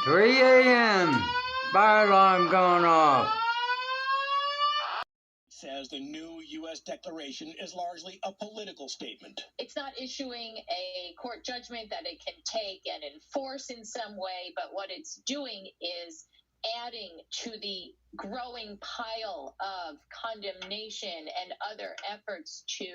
3 a.m. Fire alarm going off. Says the new U.S. declaration is largely a political statement. It's not issuing a court judgment that it can take and enforce in some way, but what it's doing is adding to the growing pile of condemnation and other efforts to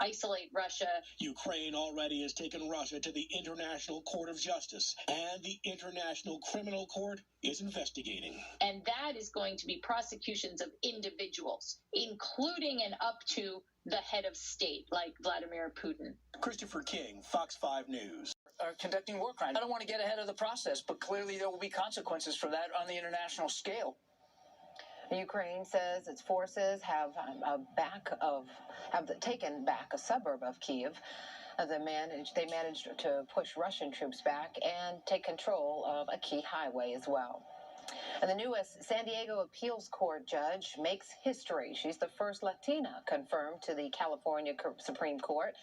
isolate Russia. Ukraine already has taken Russia to the International Court of Justice, and the International Criminal Court is investigating. And that is going to be prosecutions of individuals, including and up to the head of state, like Vladimir Putin. Christopher King, Fox 5 News. Are conducting war crimes. I don't want to get ahead of the process, but clearly there will be consequences for that on the international scale. Ukraine says its forces have taken back a suburb of Kiev. They managed to push Russian troops back and take control of a key highway as well. And the newest San Diego appeals court judge makes history. She's the first Latina confirmed to the California Supreme Court.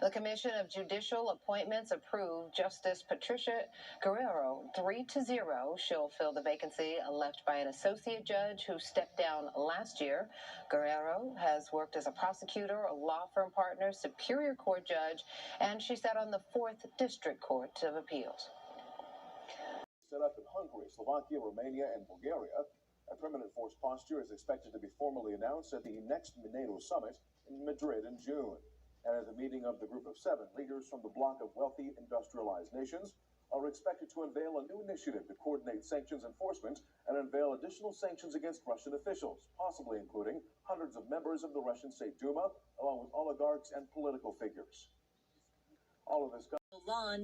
The Commission of Judicial Appointments approved Justice Patricia Guerrero 3-0. She'll fill the vacancy left by an associate judge who stepped down last year. Guerrero has worked as a prosecutor, a law firm partner, Superior Court judge, and she sat on the 4th District Court of Appeals. Set up in Hungary, Slovakia, Romania, and Bulgaria. A permanent force posture is expected to be formally announced at the next NATO summit in Madrid in June. And at the meeting of the Group of 7, leaders from the bloc of wealthy industrialized nations are expected to unveil a new initiative to coordinate sanctions enforcement and unveil additional sanctions against Russian officials, possibly including hundreds of members of the Russian State Duma, along with oligarchs and political figures. All of this.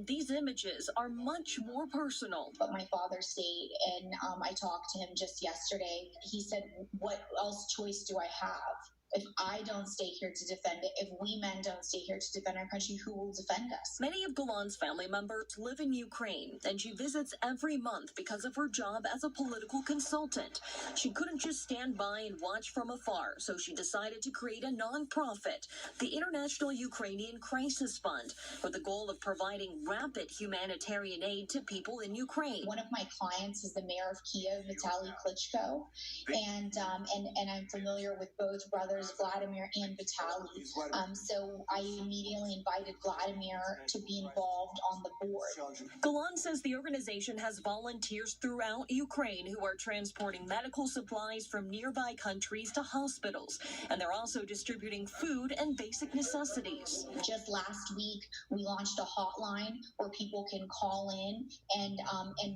These images are much more personal. But my father stayed, and I talked to him just yesterday. He said, what else choice do I have? If I don't stay here to defend it, if we men don't stay here to defend our country, who will defend us? Many of Golan's family members live in Ukraine, and she visits every month because of her job as a political consultant. She couldn't just stand by and watch from afar, so she decided to create a nonprofit, the International Ukrainian Crisis Fund, with the goal of providing rapid humanitarian aid to people in Ukraine. One of my clients is the mayor of Kiev, Vitaly Klitschko, and I'm familiar with both brothers, Vladimir and Vitaly. So I immediately invited Vladimir to be involved on the board. Golan says the organization has volunteers throughout Ukraine who are transporting medical supplies from nearby countries to hospitals, and they're also distributing food and basic necessities. Just last week, we launched a hotline where people can call in, and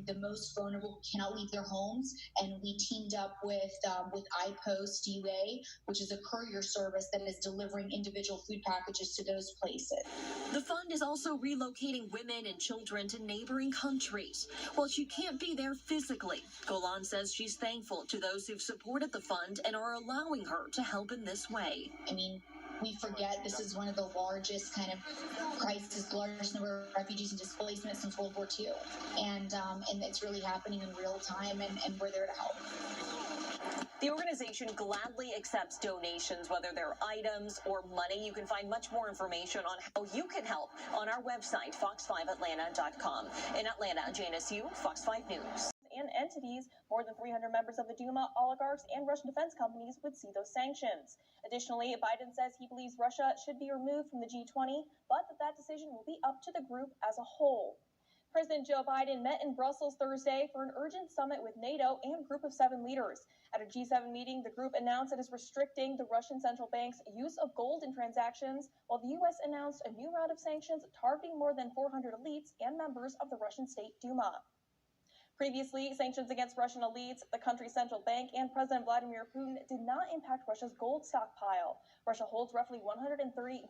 the most vulnerable cannot leave their homes, and we teamed up with iPost UA, which is a courier service that is delivering individual food packages to those places. The fund is also relocating women and children to neighboring countries. While she can't be there physically, Golan says she's thankful to those who've supported the fund and are allowing her to help in this way. I mean, we forget this is one of the largest kind of crises, largest number of refugees and displacement since World War II. And it's really happening in real time, and we're there to help. The organization gladly accepts donations, whether they're items or money. You can find much more information on how you can help on our website, fox5atlanta.com. In Atlanta, Janice Yu, Fox 5 News. And entities, more than 300 members of the Duma, oligarchs, and Russian defense companies would see those sanctions. Additionally, Biden says he believes Russia should be removed from the G20, but that decision will be up to the group as a whole. President Joe Biden met in Brussels Thursday for an urgent summit with NATO and Group of 7 leaders. At a G7 meeting, the group announced it is restricting the Russian central bank's use of gold in transactions, while the U.S. announced a new round of sanctions targeting more than 400 elites and members of the Russian State Duma. Previously, sanctions against Russian elites, the country's central bank, and President Vladimir Putin did not impact Russia's gold stockpile. Russia holds roughly $130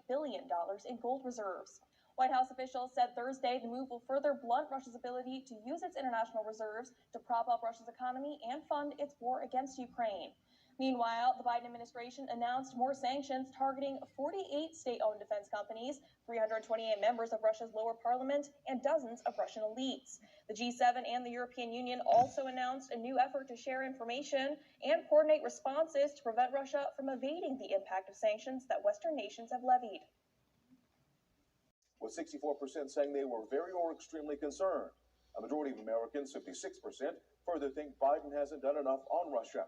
billion in gold reserves. White House officials said Thursday the move will further blunt Russia's ability to use its international reserves to prop up Russia's economy and fund its war against Ukraine. Meanwhile, the Biden administration announced more sanctions targeting 48 state-owned defense companies, 328 members of Russia's lower parliament, and dozens of Russian elites. The G7 and the European Union also announced a new effort to share information and coordinate responses to prevent Russia from evading the impact of sanctions that Western nations have levied. With 64% saying they were very or extremely concerned A majority of Americans, 56%, further think Biden hasn't done enough on Russia.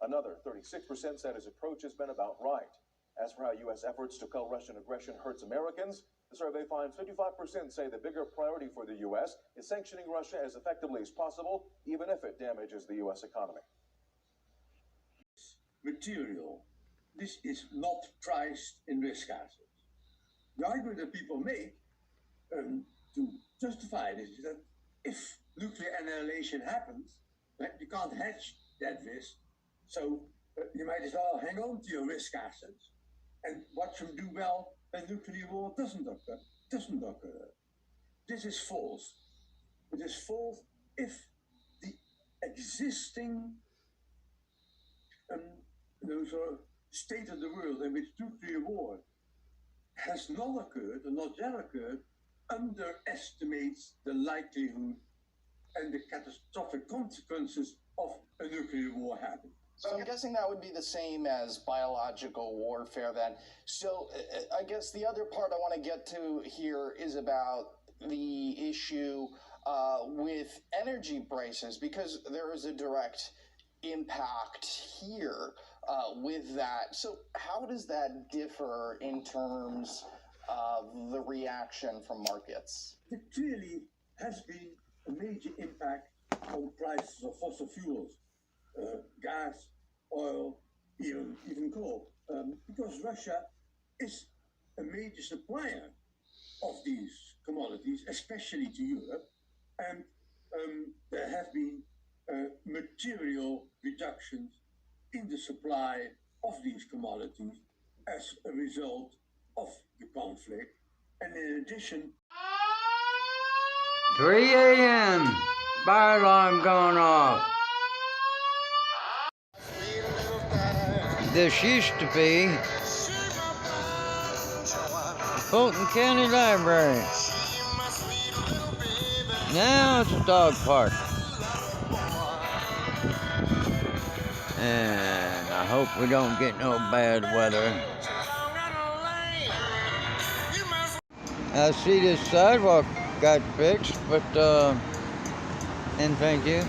Another 36% said his approach has been about right. As for how U.S. efforts to quell Russian aggression hurts Americans, the survey finds 55% say the bigger priority for the U.S. is sanctioning Russia as effectively as possible, even if it damages the U.S. economy. Material. This is not priced in risk assets. The argument that people make to justify this is that if nuclear annihilation happens, you can't hedge that risk, so you might as well hang on to your risk assets and watch them do well when nuclear war doesn't occur. This is false. It is false if the existing state of the world in which nuclear war has not occurred or not yet occurred underestimates the likelihood and the catastrophic consequences of a nuclear war happening. So I'm guessing that would be the same as biological warfare then. So I guess the other part I want to get to here is about the issue with energy prices, because there is a direct impact here with that. So how does that differ in terms of the reaction from markets? There clearly has been a major impact on prices of fossil fuels. Gas, oil, even coal, because Russia is a major supplier of these commodities, especially to Europe, and there have been material reductions in the supply of these commodities as a result of the conflict, and in addition, 3 a.m. Fire alarm going off. This used to be Fulton County Library. Now it's a dog park. And I hope we don't get no bad weather. I see this sidewalk got fixed, but and thank you.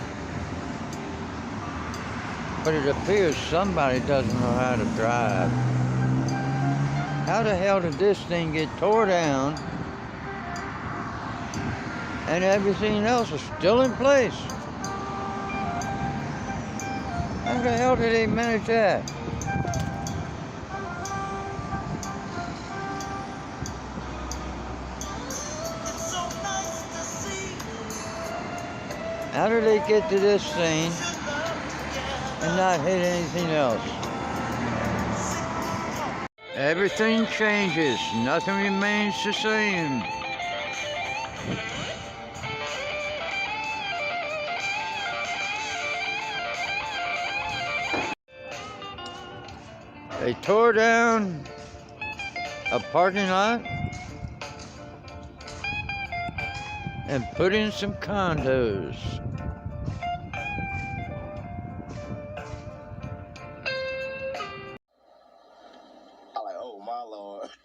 But it appears somebody doesn't know how to drive. How the hell did this thing get tore down and everything else is still in place? How the hell did they manage that? How did they get to this thing and not hit anything else? Everything changes, nothing remains the same. They tore down a parking lot and put in some condos.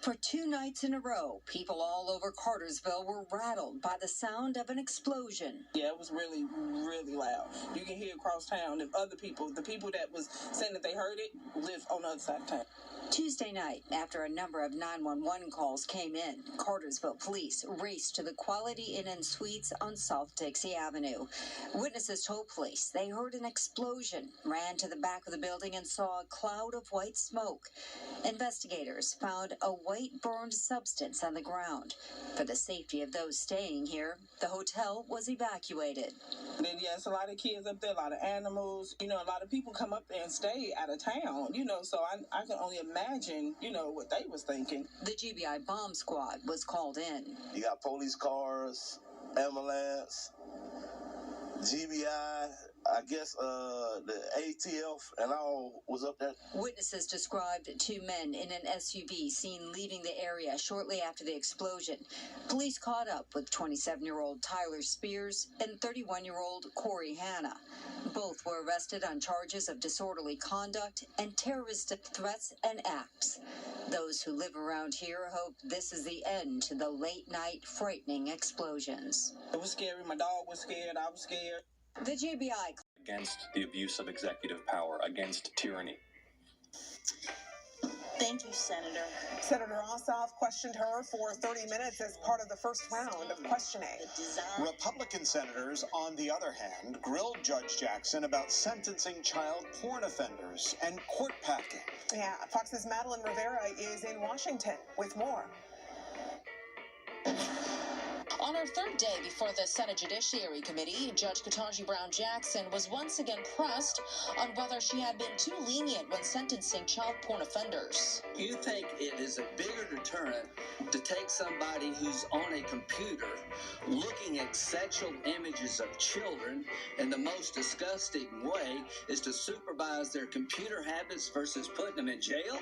For 2 nights in a row, people all over Cartersville were rattled by the sound of an explosion. Yeah, it was really, really loud. You can hear across town. If other people, the people that was saying that they heard it, live on the other side of town. Tuesday night, after a number of 911 calls came in, Cartersville police raced to the Quality Inn and Suites on South Dixie Avenue. Witnesses told police they heard an explosion, ran to the back of the building and saw a cloud of white smoke. Investigators found a white burned substance on the ground. For the safety of those staying here, the hotel was evacuated. Then, yes, a lot of kids up there, a lot of animals. You know, a lot of people come up there and stay out of town, you know, so I can only imagine, you know, what they was thinking. The GBI bomb squad was called in. You got police cars, ambulance, GBI, I guess the ATF and all was up there. Witnesses described two men in an SUV seen leaving the area shortly after the explosion. Police caught up with 27-year-old Tyler Spears and 31-year-old Corey Hanna. Both were arrested on charges of disorderly conduct and terroristic threats and acts. Those who live around here hope this is the end to the late-night frightening explosions. It was scary. My dog was scared. I was scared. The GBI against the abuse of executive power, against tyranny. Thank you, Senator. Senator Ossoff questioned her for 30 minutes as part of the first round of questioning. Republican senators, on the other hand, grilled Judge Jackson about sentencing child porn offenders and court packing. Yeah, Fox's Madeline Rivera is in Washington with more. On her third day before the Senate Judiciary Committee, Judge Ketanji Brown Jackson was once again pressed on whether she had been too lenient when sentencing child porn offenders. You think it is a bigger deterrent to take somebody who's on a computer looking at sexual images of children in the most disgusting way is to supervise their computer habits versus putting them in jail?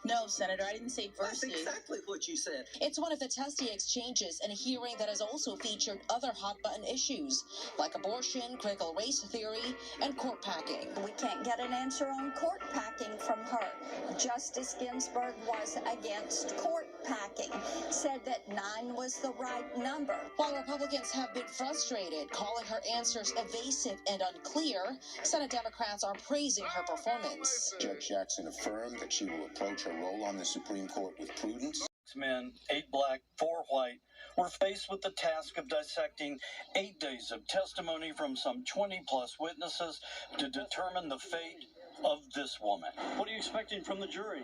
No, Senator, I didn't say versus. That's exactly what you said. It's one of the testy exchanges in a hearing that has also featured other hot-button issues, like abortion, critical race theory, and court packing. We can't get an answer on court packing from her. Justice Ginsburg was against court packing, said that 9 was the right number. While Republicans have been frustrated, calling her answers evasive and unclear, Senate Democrats are praising her performance. Judge Jackson affirmed that she will approach her role on the Supreme Court with prudence. 6 men, 8 black, 4 white, were faced with the task of dissecting 8 days of testimony from some 20-plus witnesses to determine the fate of this woman. What are you expecting from the jury?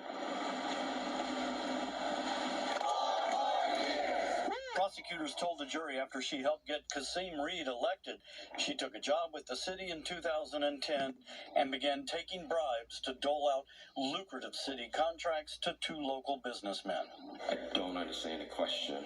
Prosecutors told the jury after she helped get Kasim Reed elected, she took a job with the city in 2010 and began taking bribes to dole out lucrative city contracts to 2 local businessmen. I don't understand the question.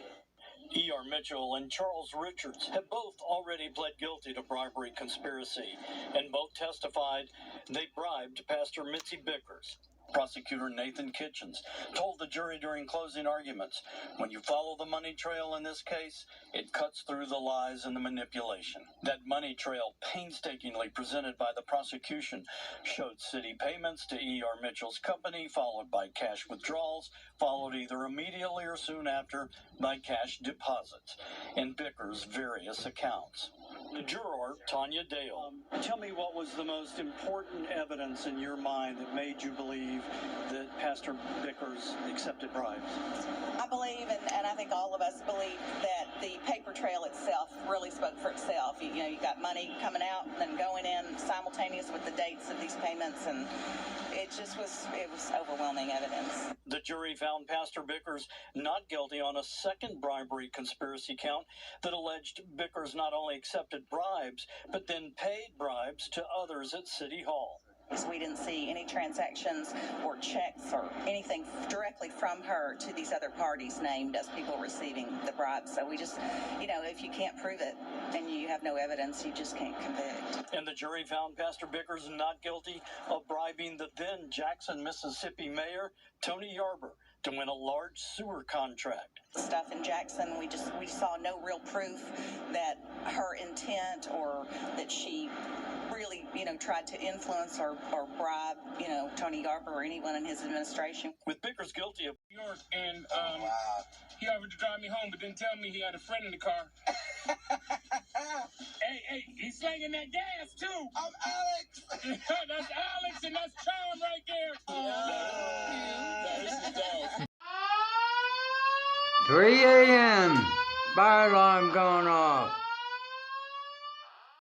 E.R. Mitchell and Charles Richards have both already pled guilty to bribery conspiracy, and both testified they bribed Pastor Mitzi Bickers. Prosecutor Nathan Kitchens told the jury during closing arguments, when you follow the money trail in this case, it cuts through the lies and the manipulation. That money trail, painstakingly presented by the prosecution, showed city payments to E.R. Mitchell's company, followed by cash withdrawals, followed either immediately or soon after by cash deposits in Bickers' various accounts. Juror Tanya Dale, tell me what was the most important evidence in your mind that made you believe that Pastor Bickers accepted bribes? I believe, and I think all of us believe, that the paper trail itself really spoke for itself. You know, you got money coming out and then going in simultaneous with the dates of these payments, and it was overwhelming evidence. The jury found Pastor Bickers not guilty on a second bribery conspiracy count that alleged Bickers not only accepted bribes, but then paid bribes to others at City Hall. We didn't see any transactions or checks or anything directly from her to these other parties named as people receiving the bribes. So we just, if you can't prove it and you have no evidence, you just can't convict. And the jury found Pastor Bickers not guilty of bribing the then Jackson, Mississippi mayor, Tony Yarber, to win a large sewer contract. Stuff in Jackson, we saw no real proof that her intent or that she really, tried to influence or bribe, Tony Yarber or anyone in his administration. With Bickers guilty of New York, and he offered to drive me home, but didn't tell me he had a friend in the car. Hey, he's slinging that gas too. I'm Alex. That's Alex, and that's Charm right there. 3 a.m. Fire alarm going off.